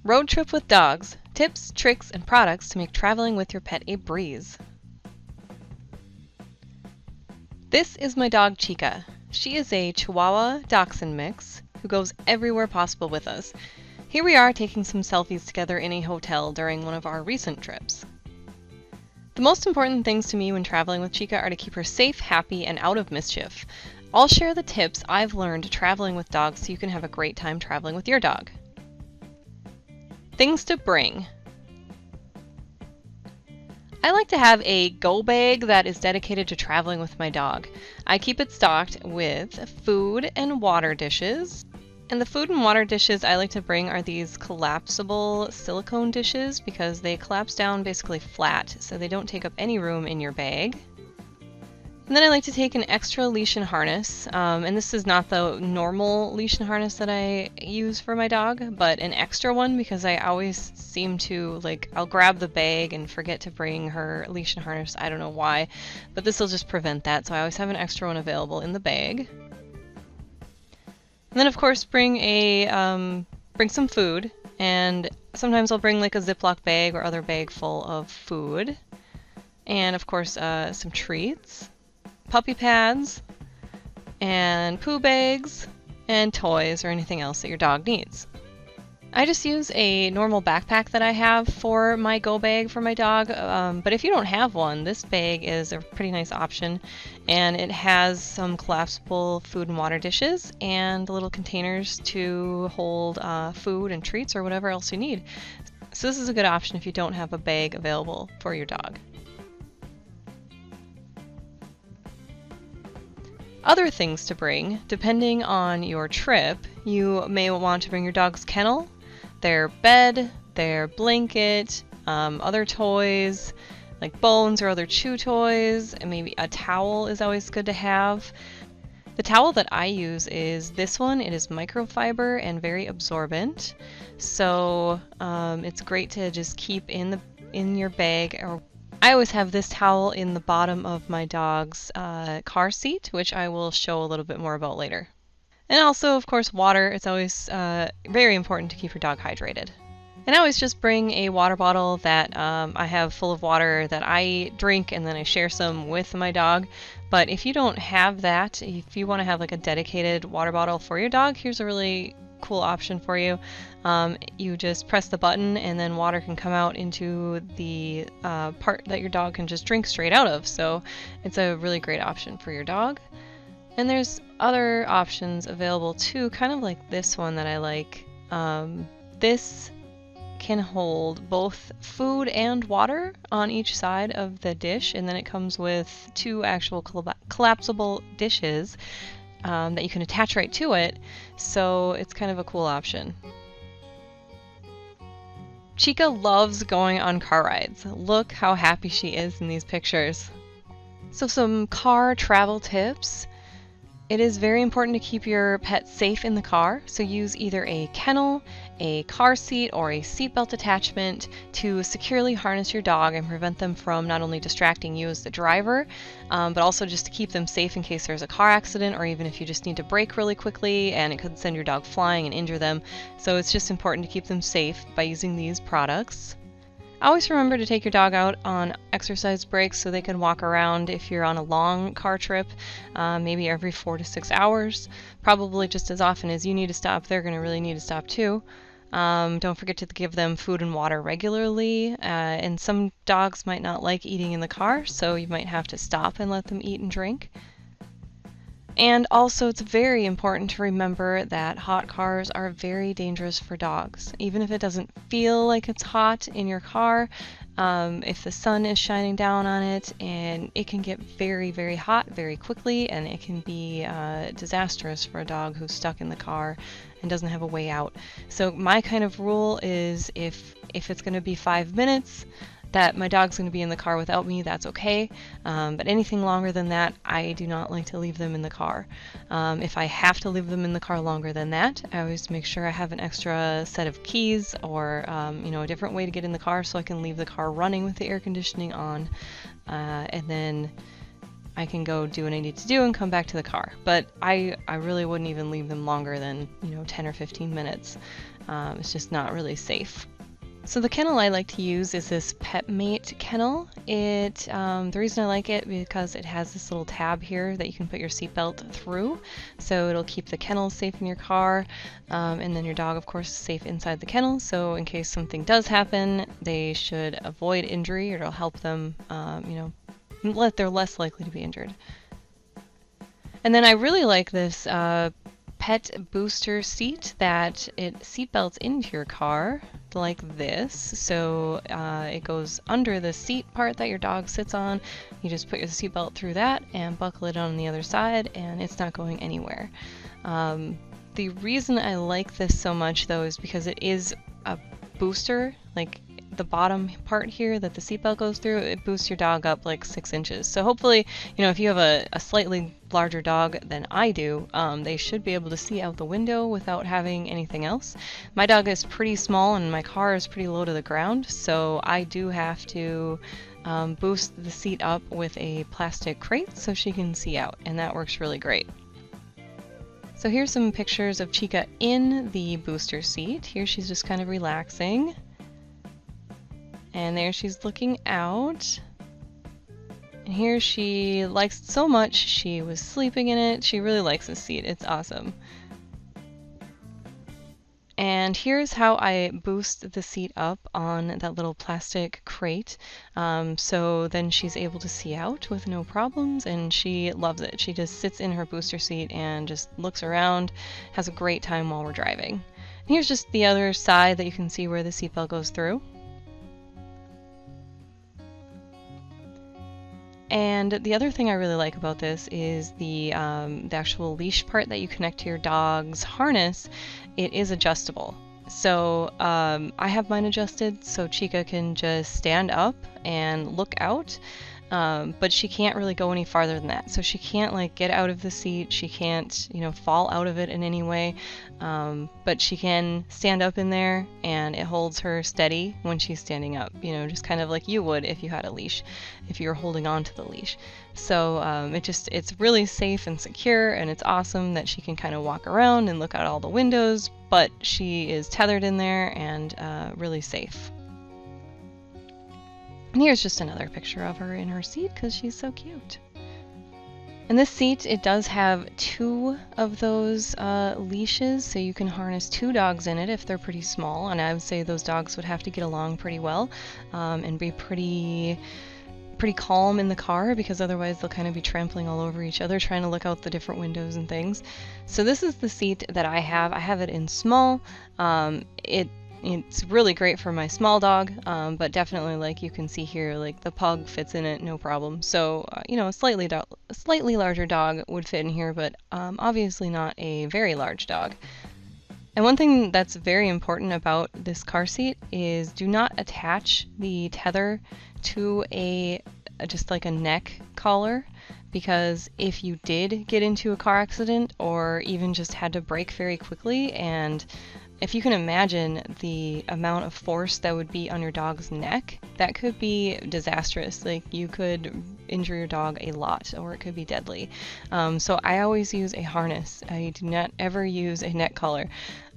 Road trip with dogs. Tips, tricks, and products to make traveling with your pet a breeze. This is my dog Chica. She is a Chihuahua Dachshund mix who goes everywhere possible with us. Here we are taking some selfies together in a hotel during one of our recent trips. The most important things to me when traveling with Chica are to keep her safe, happy, and out of mischief. I'll share the tips I've learned traveling with dogs so you can have a great time traveling with your dog. Things to bring. I like to have a go bag that is dedicated to traveling with my dog. I keep it stocked with food and water dishes. And the food and water dishes I like to bring are these collapsible silicone dishes because they collapse down basically flat, so they don't take up any room in your bag. And then I like to take an extra leash and harness, and this is not the normal leash and harness that I use for my dog, but an extra one because I always seem to, I'll grab the bag and forget to bring her leash and harness. I don't know why, but this will just prevent that, so I always have an extra one available in the bag. And then of course bring some food, and sometimes I'll bring like a Ziploc bag or other bag full of food, and of course some treats, puppy pads, and poo bags, and toys or anything else that your dog needs. I just use a normal backpack that I have for my go bag for my dog, but if you don't have one, this bag is a pretty nice option, and it has some collapsible food and water dishes and little containers to hold food and treats or whatever else you need. So this is a good option if you don't have a bag available for your dog. Other things to bring, depending on your trip, you may want to bring your dog's kennel, their bed, their blanket, other toys like bones or other chew toys, and maybe a towel is always good to have. The towel that I use is this one. It is microfiber and very absorbent, so it's great to just keep in your bag. Or I always have this towel in the bottom of my dog's car seat, which I will show a little bit more about later. And also, of course, water. It's always very important to keep your dog hydrated. And I always just bring a water bottle that I have full of water that I drink, and then I share some with my dog. But if you don't have that, if you want to have like a dedicated water bottle for your dog, here's a really cool option for you. You just press the button and then water can come out into the part that your dog can just drink straight out of. So it's a really great option for your dog. And there's other options available too, kind of like this one that I like. This can hold both food and water on each side of the dish, and then it comes with two actual collapsible dishes that you can attach right to it, so it's kind of a cool option. Chica loves going on car rides. Look how happy she is in these pictures. So some car travel tips. It is very important to keep your pet safe in the car, so use either a kennel, a car seat, or a seatbelt attachment to securely harness your dog and prevent them from not only distracting you as the driver, but also just to keep them safe in case there's a car accident, or even if you just need to brake really quickly and it could send your dog flying and injure them. So it's just important to keep them safe by using these products. Always remember to take your dog out on exercise breaks so they can walk around if you're on a long car trip, maybe every 4 to 6 hours. Probably just as often as you need to stop, they're going to really need to stop too. Don't forget to give them food and water regularly, and some dogs might not like eating in the car, so you might have to stop and let them eat and drink. And also, it's very important to remember that hot cars are very dangerous for dogs. Even if it doesn't feel like it's hot in your car, if the sun is shining down on it, and it can get very, very hot very quickly, and it can be disastrous for a dog who's stuck in the car and doesn't have a way out. So my kind of rule is if it's going to be 5 minutes, that my dog's going to be in the car without me, that's okay. But anything longer than that, I do not like to leave them in the car. If I have to leave them in the car longer than that, I always make sure I have an extra set of keys or a different way to get in the car so I can leave the car running with the air conditioning on. And then I can go do what I need to do and come back to the car. But I really wouldn't even leave them longer than, 10 or 15 minutes. It's just not really safe. So the kennel I like to use is this PetMate kennel. The reason I like it because it has this little tab here that you can put your seatbelt through, so it'll keep the kennel safe in your car, and then your dog, of course, is safe inside the kennel. So in case something does happen, they should avoid injury, or it'll help them, they're less likely to be injured. And then I really like this pet booster seat that it seatbelts into your car like this. So it goes under the seat part that your dog sits on. You just put your seatbelt through that and buckle it on the other side, and it's not going anywhere. The reason I like this so much, though, is because it is a booster. Like the bottom part here that the seatbelt goes through, it boosts your dog up like 6 inches. So hopefully, if you have a slightly larger dog than I do, they should be able to see out the window without having anything else. My dog is pretty small and my car is pretty low to the ground, so I do have to boost the seat up with a plastic crate so she can see out, and that works really great. So here's some pictures of Chica in the booster seat. Here she's just kind of relaxing. And there she's looking out. And here she likes it so much, she was sleeping in it. She really likes this seat. It's awesome. And here's how I boost the seat up on that little plastic crate. So then she's able to see out with no problems, and she loves it. She just sits in her booster seat and just looks around, has a great time while we're driving. And here's just the other side that you can see where the seatbelt goes through. And the other thing I really like about this is the actual leash part that you connect to your dog's harness. It is adjustable. So I have mine adjusted so Chica can just stand up and look out, but she can't really go any farther than that. So she can't like get out of the seat. She can't, fall out of it in any way. But she can stand up in there, and it holds her steady when she's standing up, just kind of like you would if you had a leash, if you were holding on to the leash. So it's really safe and secure, and it's awesome that she can kind of walk around and look out all the windows, but she is tethered in there and really safe. And here's just another picture of her in her seat because she's so cute. And this seat, it does have 2 of those leashes, so you can harness 2 dogs in it if they're pretty small, and I would say those dogs would have to get along pretty well and be pretty calm in the car, because otherwise they'll kind of be trampling all over each other trying to look out the different windows and things. So this is the seat that I have. I have it in small. It's really great for my small dog, but definitely, like you can see here, like the pug fits in it no problem. So a slightly larger dog would fit in here, but obviously not a very large dog. And one thing that's very important about this car seat is do not attach the tether to just like a neck collar, because if you did get into a car accident or even just had to brake very quickly, and if you can imagine the amount of force that would be on your dog's neck, that could be disastrous. Like, you could injure your dog a lot, or it could be deadly. So I always use a harness. I do not ever use a neck collar.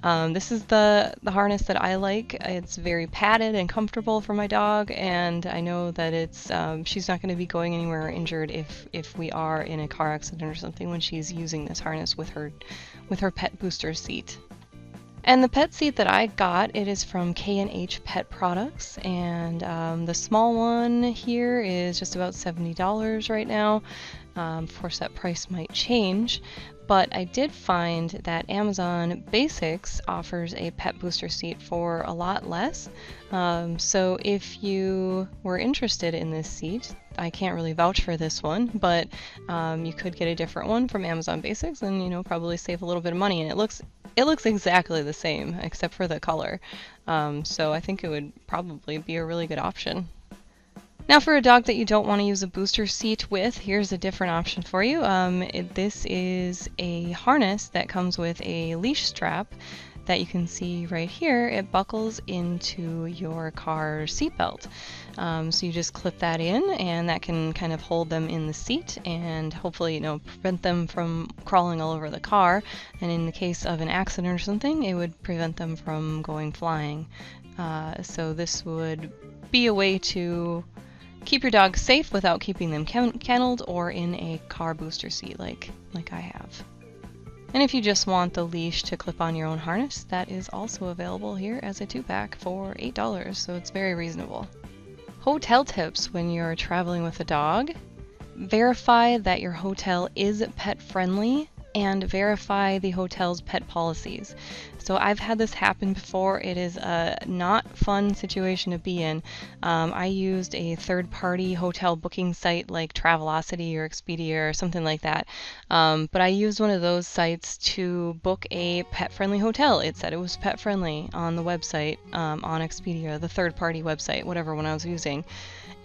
This is the harness that I like. It's very padded and comfortable for my dog, and I know that she's not going to be going anywhere injured if we are in a car accident or something when she's using this harness with her pet booster seat. And the pet seat that I got, it is from K&H Pet Products, and the small one here is just about $70 right now. Of course, that price might change, but I did find that Amazon Basics offers a pet booster seat for a lot less. So if you were interested in this seat, I can't really vouch for this one, but you could get a different one from Amazon Basics and, probably save a little bit of money. And it looks exactly the same except for the color. So I think it would probably be a really good option. Now, for a dog that you don't want to use a booster seat with, here's a different option for you. This is a harness that comes with a leash strap that you can see right here, it buckles into your car seatbelt. So you just clip that in, and that can kind of hold them in the seat and hopefully, prevent them from crawling all over the car. And in the case of an accident or something, it would prevent them from going flying. So this would be a way to keep your dog safe without keeping them kenneled or in a car booster seat like I have. And if you just want the leash to clip on your own harness, that is also available here as a 2-pack for $8, so it's very reasonable. Hotel tips when you're traveling with a dog. Verify that your hotel is pet friendly and verify the hotel's pet policies. So I've had this happen before. It is a not fun situation to be in. I used a third-party hotel booking site like Travelocity or Expedia or something like that. But I used one of those sites to book a pet-friendly hotel. It said it was pet-friendly on the website, on Expedia, the third-party website, whatever one I was using.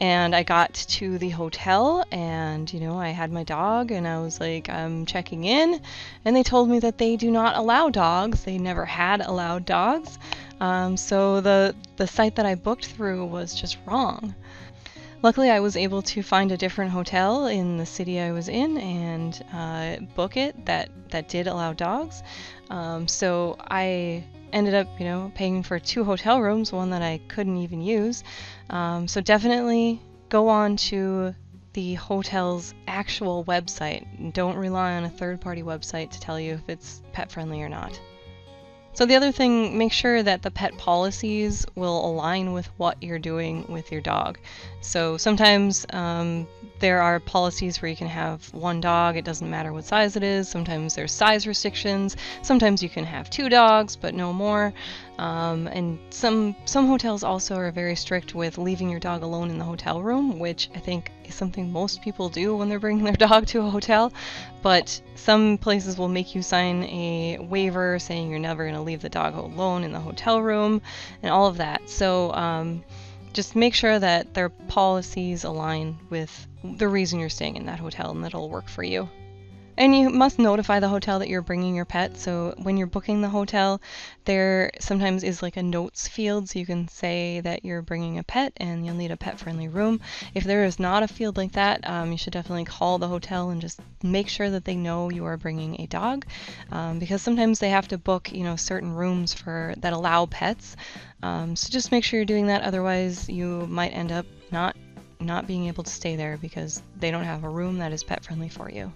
And I got to the hotel and, I had my dog and I was like, I'm checking in. And they told me that they do not allow dogs. They never had allowed dogs. So the site that I booked through was just wrong. Luckily, I was able to find a different hotel in the city I was in and book it that did allow dogs. So I ended up, paying for 2 hotel rooms, one that I couldn't even use. So definitely go on to the hotel's actual website. Don't rely on a third-party website to tell you if it's pet-friendly or not. So the other thing, make sure that the pet policies will align with what you're doing with your dog. So sometimes there are policies where you can have 1 dog, it doesn't matter what size it is. Sometimes there's size restrictions. Sometimes you can have 2 dogs, but no more. And some hotels also are very strict with leaving your dog alone in the hotel room, which I think is something most people do when they're bringing their dog to a hotel. But some places will make you sign a waiver saying you're never going to leave the dog alone in the hotel room and all of that. So just make sure that their policies align with the reason you're staying in that hotel and that'll work for you. And you must notify the hotel that you're bringing your pet. So when you're booking the hotel, there sometimes is like a notes field, so you can say that you're bringing a pet and you'll need a pet-friendly room. If there is not a field like that, you should definitely call the hotel and just make sure that they know you are bringing a dog, because sometimes they have to book, certain rooms that allow pets. So just make sure you're doing that. Otherwise, you might end up not being able to stay there because they don't have a room that is pet-friendly for you.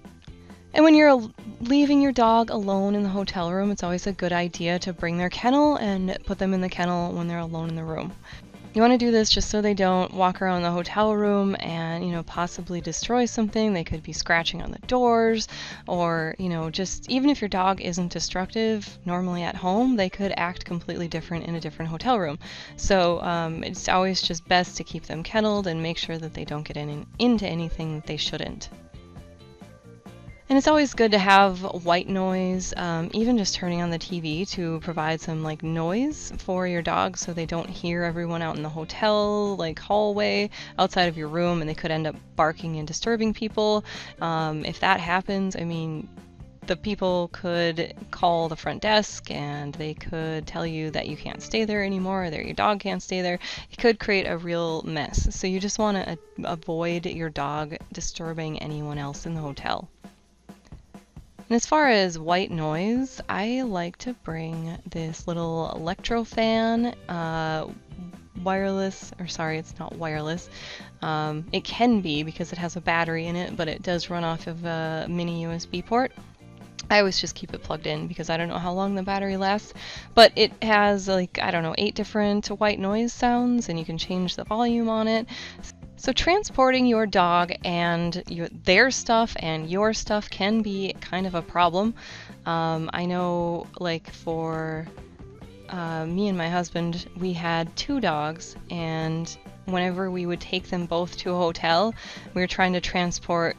And when you're leaving your dog alone in the hotel room, it's always a good idea to bring their kennel and put them in the kennel when they're alone in the room. You want to do this just so they don't walk around the hotel room and, possibly destroy something. They could be scratching on the doors or, just even if your dog isn't destructive normally at home, they could act completely different in a different hotel room. So it's always just best to keep them kenneled and make sure that they don't get into anything that they shouldn't. And it's always good to have white noise, even just turning on the TV to provide some noise for your dog so they don't hear everyone out in the hotel hallway outside of your room, and they could end up barking and disturbing people. If that happens, the people could call the front desk and they could tell you that you can't stay there anymore or that your dog can't stay there. It could create a real mess. So you just want to avoid your dog disturbing anyone else in the hotel. And as far as white noise, I like to bring this little electro fan, wireless, or sorry, it's not wireless. It can be because it has a battery in it, but it does run off of a mini USB port. I always just keep it plugged in because I don't know how long the battery lasts, but it has 8 different white noise sounds and you can change the volume on it. So transporting your dog and their stuff and your stuff can be kind of a problem. I know for me and my husband, we had 2 dogs, and whenever we would take them both to a hotel, we were trying to transport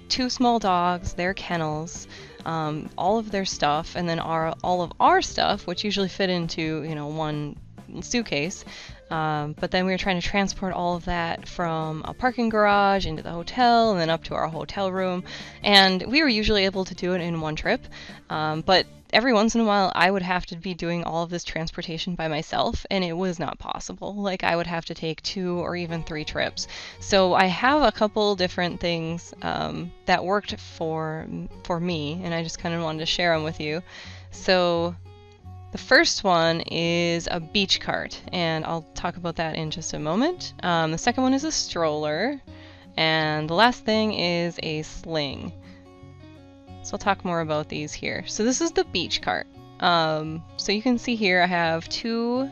2 small dogs, their kennels, all of their stuff, and then all of our stuff, which usually fit into one suitcase. But then we were trying to transport all of that from a parking garage into the hotel and then up to our hotel room. And we were usually able to do it in one trip. But every once in a while, I would have to be doing all of this transportation by myself, and it was not possible. Like, I would have to take 2 or even 3 trips. So I have a couple different things that worked for me, and I just kind of wanted to share them with you. So the first one is a beach cart, and I'll talk about that in just a moment. The second one is a stroller, and the last thing is a sling. So I'll talk more about these here. So this is the beach cart. So you can see here I have 2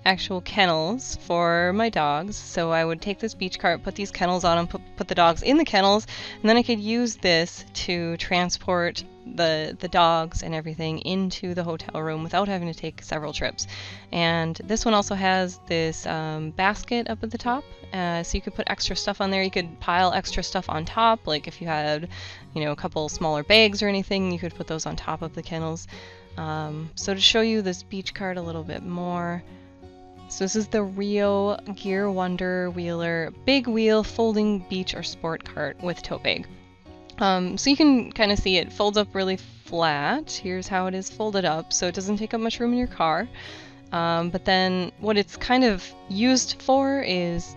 actual kennels for my dogs. So I would take this beach cart, put these kennels on them, put the dogs in the kennels, and then I could use this to transport the dogs and everything into the hotel room without having to take several trips. And this one also has this basket up at the top, so you could put extra stuff on there. You could pile extra stuff on top, like if you had, you know, a couple smaller bags or anything, you could put those on top of the kennels. So to show you this beach cart a little bit more, so this is the Rio Gear Wonder Wheeler big wheel folding beach or sport cart with tote bag. So you can kind of see it folds up really flat. Here's how it is folded up, so it doesn't take up much room in your car. But then what it's kind of used for is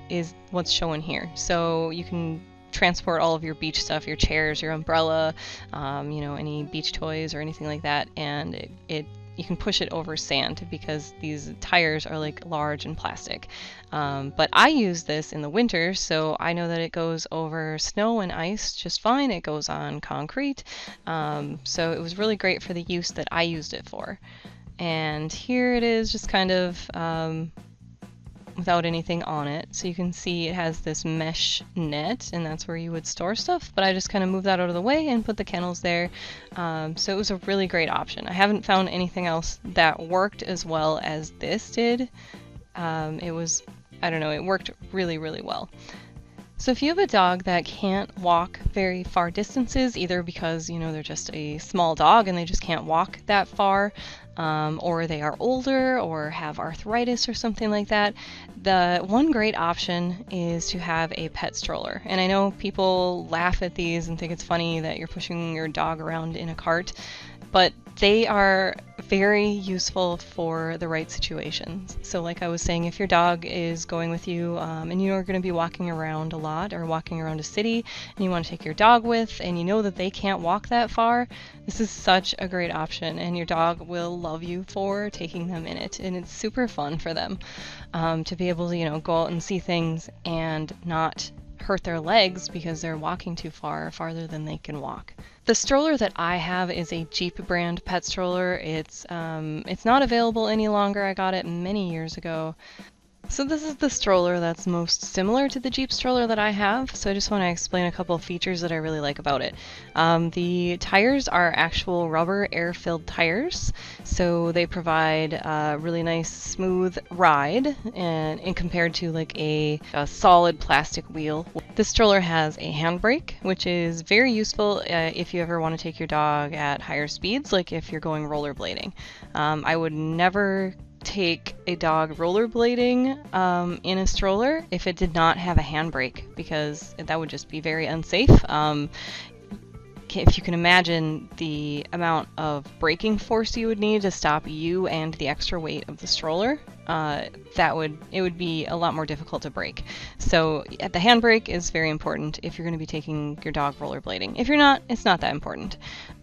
what's shown here. So you can transport all of your beach stuff, your chairs, your umbrella, you know, any beach toys or anything like that, and you can push it over sand because these tires are like large and plastic. But I use this in the winter, so I know that it goes over snow and ice just fine. It goes on concrete. So it was really great for the use that I used it for. And here it is just kind of without anything on it. So you can see it has this mesh net, and that's where you would store stuff, but I just kind of moved that out of the way and put the kennels there. So it was a really great option. I haven't found anything else that worked as well as this did. It was, I don't know, it worked really, really well. So if you have a dog that can't walk very far distances, either because, you know, they're just a small dog and they just can't walk that far, or they are older or have arthritis or something like that, the one great option is to have a pet stroller. And I know people laugh at these and think it's funny that you're pushing your dog around in a cart, but they are very useful for the right situations. So like I was saying, if your dog is going with you and you're going to be walking around a lot or walking around a city and you want to take your dog with and you know that they can't walk that far, this is such a great option, and your dog will love you for taking them in it, and it's super fun for them to be able to, you know, go out and see things and not hurt their legs because they're walking too farther than they can walk. The stroller that I have is a Jeep brand pet stroller. It's not available any longer. I got it many years ago. So this is the stroller that's most similar to the Jeep stroller that I have. So I just want to explain a couple of features that I really like about it. The tires are actual rubber air-filled tires, so they provide a really nice smooth ride and compared to like a solid plastic wheel. This stroller has a handbrake, which is very useful if you ever want to take your dog at higher speeds, like if you're going rollerblading. I would never take a dog rollerblading in a stroller if it did not have a handbrake, because that would just be very unsafe. If you can imagine the amount of braking force you would need to stop you and the extra weight of the stroller, it would be a lot more difficult to brake. So the handbrake is very important if you're going to be taking your dog rollerblading. If you're not, it's not that important.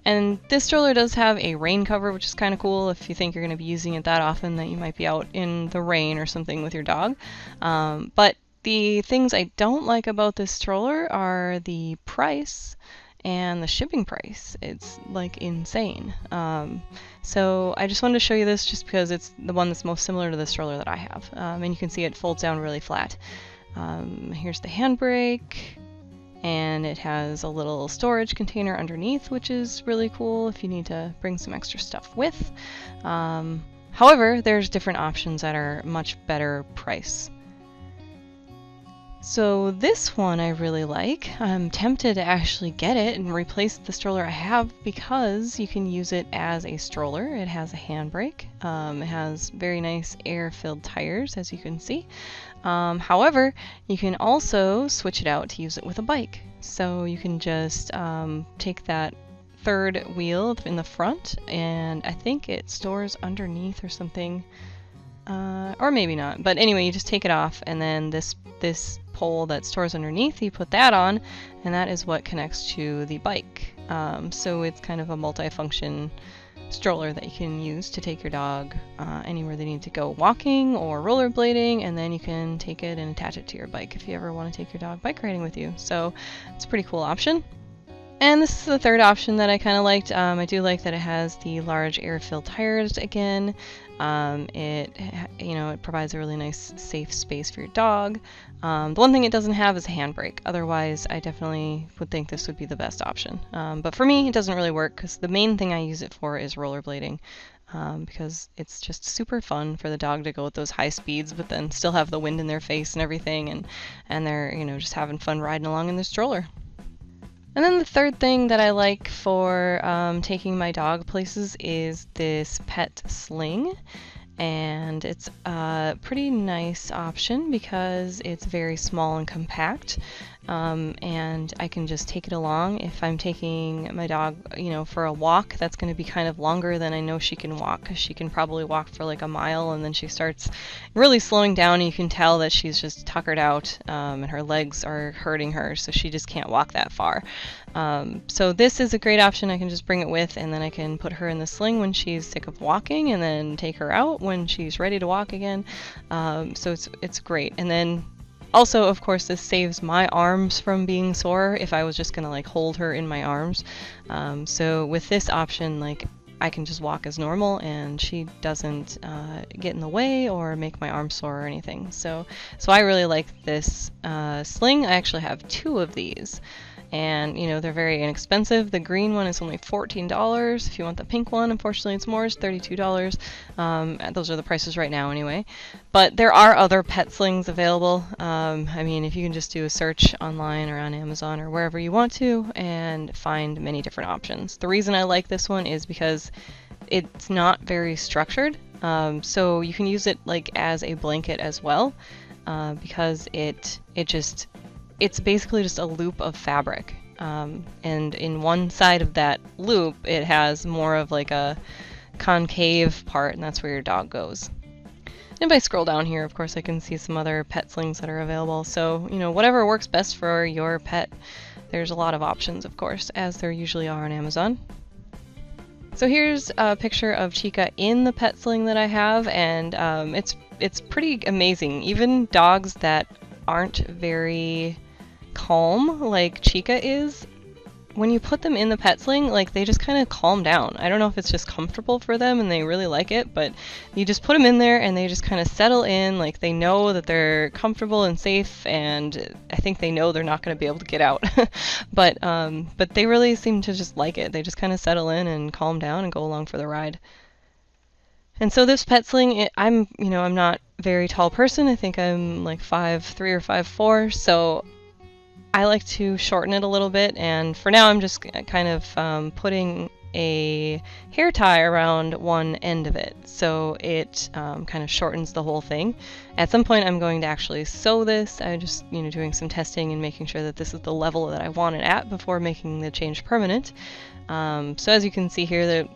And this stroller does have a rain cover, which is kind of cool if you think you're going to be using it that often that you might be out in the rain or something with your dog. But the things I don't like about this stroller are the price and the shipping price. It's like insane. So I just wanted to show you this just because it's the one that's most similar to the stroller that I have. And you can see it folds down really flat. Here's the handbrake, and it has a little storage container underneath, which is really cool if you need to bring some extra stuff with. However, there's different options that are much better price. So this one I really like. I'm tempted to actually get it and replace the stroller I have because you can use it as a stroller. It has a handbrake. It has very nice air-filled tires, as you can see. However, you can also switch it out to use it with a bike. So you can just take that third wheel in the front, and I think it stores underneath or something. Or maybe not, but anyway, you just take it off, and then this pole that stores underneath, you put that on, and that is what connects to the bike. So it's kind of a multi-function stroller that you can use to take your dog anywhere they need to go walking or rollerblading, and then you can take it and attach it to your bike if you ever want to take your dog bike riding with you. So it's a pretty cool option. And this is the third option that I kind of liked. I do like that it has the large air-filled tires again. It provides a really nice safe space for your dog. The one thing it doesn't have is a handbrake. Otherwise, I definitely would think this would be the best option. But for me, it doesn't really work because the main thing I use it for is rollerblading. Because it's just super fun for the dog to go at those high speeds, but then still have the wind in their face and everything, and they're just having fun riding along in the stroller. And then the third thing that I like for taking my dog places is this Pet Sling. And it's a pretty nice option because it's very small and compact. And I can just take it along. If I'm taking my dog, for a walk, that's going to be kind of longer than I know she can walk, because she can probably walk for like a mile, and then she starts really slowing down, and you can tell that she's just tuckered out, and her legs are hurting her, so she just can't walk that far. So this is a great option. I can just bring it with, and then I can put her in the sling when she's sick of walking, and then take her out when she's ready to walk again. So it's great. And then also, of course, this saves my arms from being sore if I was just gonna hold her in my arms. So with this option, I can just walk as normal, and she doesn't get in the way or make my arms sore or anything. So I really like this sling. I actually have 2 of these. And they're very inexpensive. The green one is only $14. If you want the pink one, unfortunately it's more, it's $32. Those are the prices right now anyway. But there are other pet slings available. If you can just do a search online or on Amazon or wherever you want to and find many different options. The reason I like this one is because it's not very structured. So you can use it as a blanket as well, because it's basically just a loop of fabric, and in one side of that loop it has more of a concave part, and that's where your dog goes. And if I scroll down here, of course, I can see some other pet slings that are available. So whatever works best for your pet. There's a lot of options, of course, as there usually are on Amazon. So here's a picture of Chica in the pet sling that I have, and it's pretty amazing. Even dogs that aren't very calm like Chica is, when you put them in the pet sling, they just kind of calm down. I don't know if it's just comfortable for them and they really like it, but you just put them in there and they just kind of settle in, they know that they're comfortable and safe, and I think they know they're not going to be able to get out. But they really seem to just like it. They just kind of settle in and calm down and go along for the ride. And so this pet sling, I'm not a very tall person. I think I'm 5'3" or 5'4", so I like to shorten it a little bit, and for now I'm just kind of putting a hair tie around one end of it, so it kind of shortens the whole thing. At some point I'm going to actually sew this. I'm just doing some testing and making sure that this is the level that I want it at before making the change permanent. So as you can see here,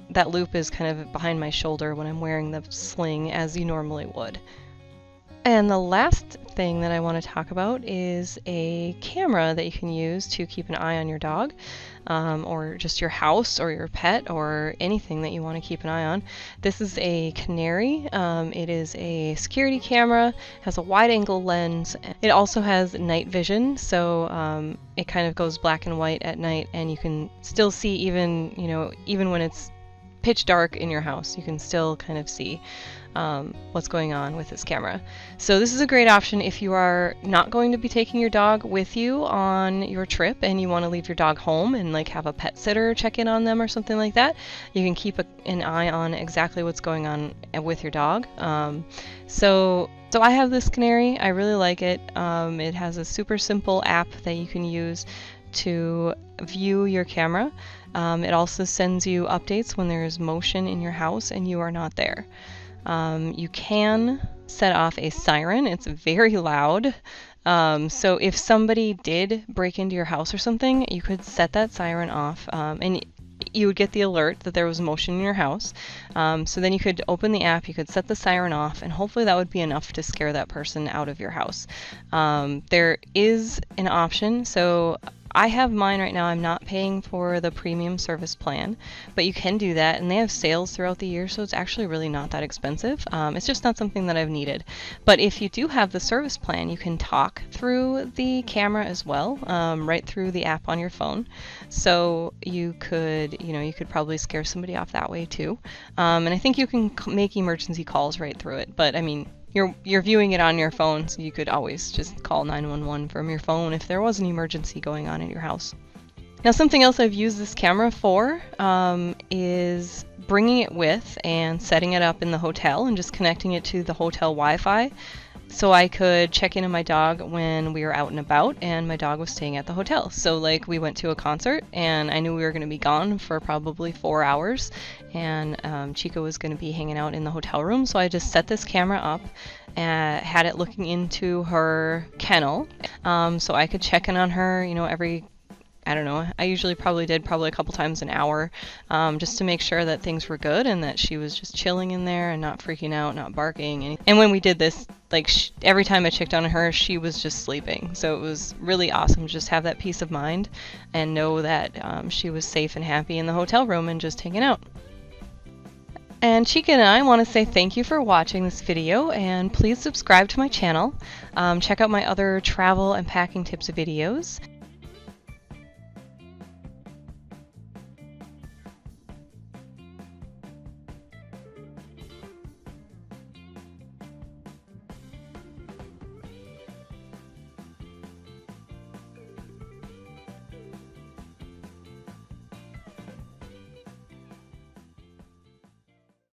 that loop is kind of behind my shoulder when I'm wearing the sling, as you normally would. And the last thing that I want to talk about is a camera that you can use to keep an eye on your dog, or just your house or your pet or anything that you want to keep an eye on. This is a Canary. It is a security camera, has a wide angle lens. It also has night vision, so it kind of goes black and white at night, and you can still see even when it's pitch dark in your house, you can still kind of see what's going on with this camera. So this is a great option if you are not going to be taking your dog with you on your trip and you want to leave your dog home and like have a pet sitter check in on them or something like that. You can keep an eye on exactly what's going on with your dog. So I have this canary. I really like it. It has a super simple app that you can use to view your camera. It also sends you updates when there is motion in your house and you are not there. You can set off a siren. It's very loud. So if somebody did break into your house or something, you could set that siren off, and you would get the alert that there was motion in your house. So then you could open the app, you could set the siren off, and hopefully that would be enough to scare that person out of your house. There is an option. So I have mine right now. I'm not paying for the premium service plan, but you can do that, and they have sales throughout the year, so it's actually really not that expensive. It's just not something that I've needed. But if you do have the service plan, you can talk through the camera as well, right through the app on your phone. So you could probably scare somebody off that way too. And I think you can make emergency calls right through it. But I mean, you're viewing it on your phone, so you could always just call 911 from your phone if there was an emergency going on at your house. Now, something else I've used this camera for is bringing it with and setting it up in the hotel and just connecting it to the hotel Wi-Fi. So I could check in on my dog when we were out and about and my dog was staying at the hotel. So like we went to a concert and I knew we were going to be gone for probably 4 hours, and Chica was going to be hanging out in the hotel room. So I just set this camera up, had it looking into her kennel, so I could check in on her, every, I don't know, I usually did a couple times an hour, just to make sure that things were good and that she was just chilling in there and not freaking out, not barking. And when we did this, like every time I checked on her, she was just sleeping. So it was really awesome to just have that peace of mind and know that she was safe and happy in the hotel room and just hanging out. And Chica and I want to say thank you for watching this video, and please subscribe to my channel. Check out my other travel and packing tips videos.